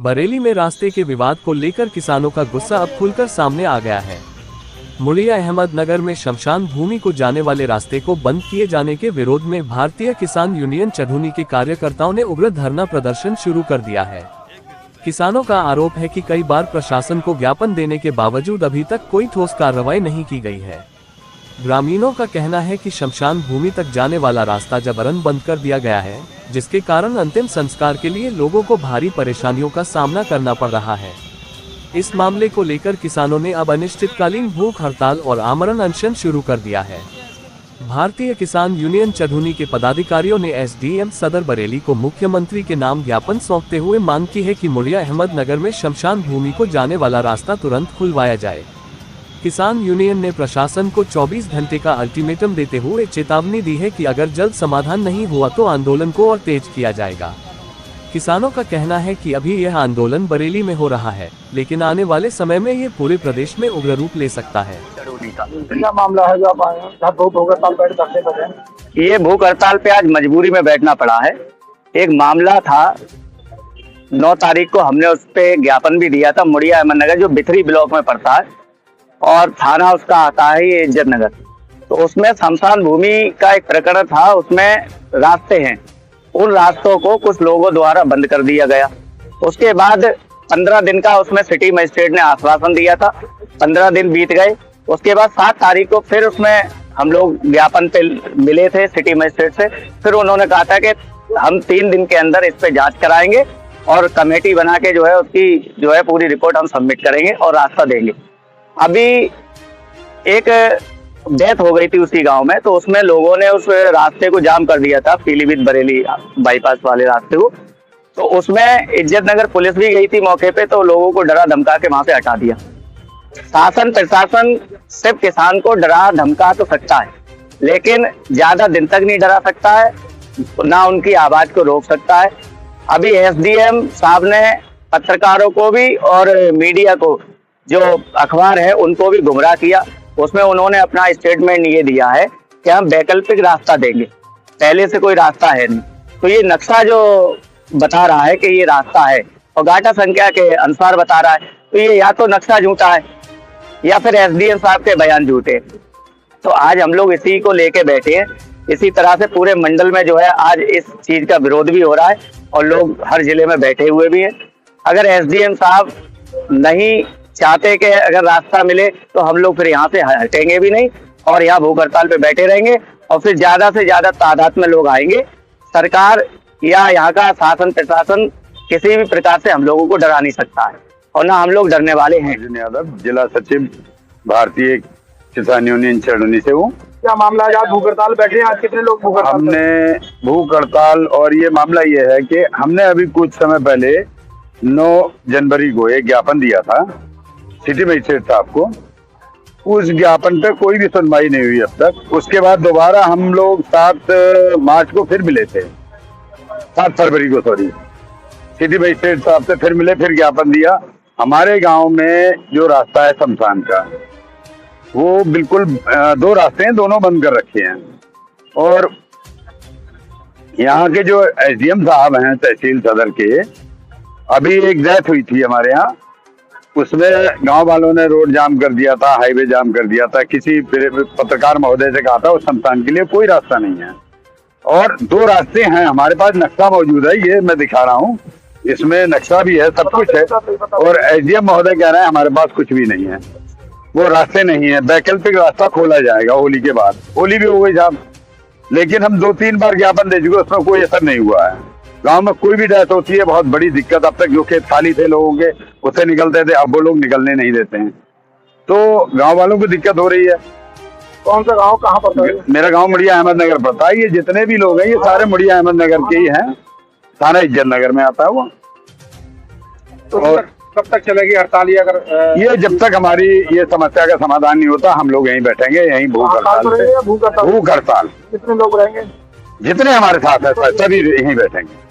बरेली में रास्ते के विवाद को लेकर किसानों का गुस्सा अब खुलकर सामने आ गया है। मुड़िया अहमदनगर में शमशान भूमि को जाने वाले रास्ते को बंद किए जाने के विरोध में भारतीय किसान यूनियन चढ़ूनी के कार्यकर्ताओं ने उग्र धरना प्रदर्शन शुरू कर दिया है। किसानों का आरोप है कि कई बार प्रशासन को ज्ञापन देने के बावजूद अभी तक कोई ठोस कार्रवाई नहीं की गई है। ग्रामीणों का कहना है कि शमशान भूमि तक जाने वाला रास्ता जबरन बंद कर दिया गया है, जिसके कारण अंतिम संस्कार के लिए लोगों को भारी परेशानियों का सामना करना पड़ रहा है। इस मामले को लेकर किसानों ने अब अनिश्चितकालीन भूख हड़ताल और आमरण अनशन शुरू कर दिया है। भारतीय किसान यूनियन चढ़ूनी के पदाधिकारियों ने एसडीएम सदर बरेली को मुख्यमंत्री के नाम ज्ञापन सौंपते हुए मांग की है कि मुड़िया अहमदनगर में शमशान भूमि को जाने वाला रास्ता तुरंत खुलवाया जाए। किसान यूनियन ने प्रशासन को 24 घंटे का अल्टीमेटम देते हुए चेतावनी दी है कि अगर जल्द समाधान नहीं हुआ तो आंदोलन को और तेज किया जाएगा। किसानों का कहना है कि अभी यह आंदोलन बरेली में हो रहा है, लेकिन आने वाले समय में ये पूरे प्रदेश में उग्र रूप ले सकता है। क्या मामला है जो आप आए हैं? भूख हड़ताल बैठ करते बैठे? ये भूख हड़ताल पे आज मजबूरी में बैठना पड़ा है। एक मामला था, 9 तारीख को हमने उस पे ज्ञापन भी दिया था। मुड़िया अहमदनगर जो बिथरी ब्लॉक में पड़ता है और थाना उसका आता है ये इज्जत नगर, तो उसमें शमशान भूमि का एक प्रकरण था। उसमें रास्ते हैं, उन रास्तों को कुछ लोगों द्वारा बंद कर दिया गया। उसके बाद 15 दिन का उसमें सिटी मजिस्ट्रेट ने आश्वासन दिया था। 15 दिन बीत गए। उसके बाद 7 तारीख को फिर उसमें हम लोग ज्ञापन पे मिले थे सिटी मजिस्ट्रेट से। फिर उन्होंने कहा था कि हम 3 दिन के अंदर इस पे जांच कराएंगे और कमेटी बना के जो है उसकी जो है पूरी रिपोर्ट हम सबमिट करेंगे और रास्ता देंगे। अभी एक डेथ हो गई थी उसी गांव में, तो उसमें लोगों ने उस रास्ते को जाम कर दिया था, पीलीभीत बरेली बाईपास वाले रास्ते को। तो उसमें इज्जत नगर पुलिस भी गई थी मौके पे, तो लोगों को डरा धमका के वहां से हटा दिया। शासन प्रशासन सिर्फ किसान को डरा धमका तो सकता है, लेकिन ज्यादा दिन तक नहीं डरा सकता है, ना उनकी आवाज को रोक सकता है। अभी एसडीएम साहब ने पत्रकारों को भी और मीडिया को, जो अखबार है, उनको भी गुमराह किया। उसमें उन्होंने अपना स्टेटमेंट ये दिया है कि हम वैकल्पिक रास्ता देंगे, पहले से कोई रास्ता है नहीं। तो ये नक्शा जो बता रहा है कि ये रास्ता है और गाटा संख्या के अनुसार बता रहा है, तो ये या तो नक्शा झूठा है या फिर एसडीएम साहब के बयान झूठे। तो आज हम लोग इसी को लेके बैठे हैं। इसी तरह से पूरे मंडल में जो है आज इस चीज का विरोध भी हो रहा है और लोग हर जिले में बैठे हुए भी हैं। अगर एसडीएम साहब नहीं चाहते कि अगर रास्ता मिले तो हम लोग फिर यहाँ से हटेंगे भी नहीं और यहाँ भूख हड़ताल पे बैठे रहेंगे और फिर ज्यादा से ज्यादा तादाद में लोग आएंगे। सरकार या यहाँ का शासन प्रशासन किसी भी प्रकार से हम लोगों को डरा नहीं सकता है और ना हम लोग डरने वाले हैं। यादव, जिला सचिव भारतीय किसान यूनियन चढ़ूनी से हूँ। क्या मामला है? आज भूख हड़ताल बैठे हैं, आज कितने लोग भूख हड़ताल? हमने भूख हड़ताल और ये मामला ये है कि हमने अभी कुछ समय पहले 9 जनवरी को एक ज्ञापन दिया था सिटी मजिस्ट्रेट साहब को। उस ज्ञापन पे कोई भी सुनवाई नहीं हुई अब तक। उसके बाद दोबारा हम लोग 7 मार्च को फिर मिले थे, 7 फरवरी को सॉरी, सिटी मजिस्ट्रेट साहब से फिर मिले, फिर ज्ञापन दिया। हमारे गांव में जो रास्ता है शमशान का, वो बिल्कुल 2 रास्ते हैं, दोनों बंद कर रखे हैं। और यहाँ के जो एसडीएम साहब हैं तहसील सदर के, अभी एक डेथ हुई थी हमारे यहाँ, उसमें गांव वालों ने रोड जाम कर दिया था, हाईवे जाम कर दिया था। किसी पत्रकार महोदय से कहा था उस शमशान के लिए कोई रास्ता नहीं है और 2 रास्ते हैं। हमारे पास नक्शा मौजूद है, ये मैं दिखा रहा हूँ, इसमें नक्शा भी है, सब कुछ है। और एसडीएम महोदय कह रहे हैं हमारे पास कुछ भी नहीं है, वो रास्ते नहीं है। वैकल्पिक रास्ता खोला जाएगा होली के बाद। होली भी हो गई साहब, लेकिन हम 2-3 बार ज्ञापन दे चुके, उसमें कोई असर नहीं हुआ है। गांव में कोई भी डेथ होती है, बहुत बड़ी दिक्कत। अब तक जो खेत खाली थे लोगों के, उससे निकलते थे, अब वो लोग निकलने नहीं देते हैं, तो गांव वालों को दिक्कत हो रही है। कौन सा गांव कहाँ पड़ता है? मेरा गांव मुड़िया अहमदनगर पड़ता है। ये जितने भी लोग हैं ये सारे मुड़िया अहमदनगर के ही हैं, थाना इज्जत नगर में आता है वो। तो और कब तक चलेगी हड़ताल? ये जब तक हमारी ये समस्या का समाधान नहीं होता, हम लोग यहीं बैठेंगे, यहीं भूख हड़ताल। भूख हड़ताल कितने लोग रहेंगे? जितने हमारे साथ है सभी यहीं बैठेंगे।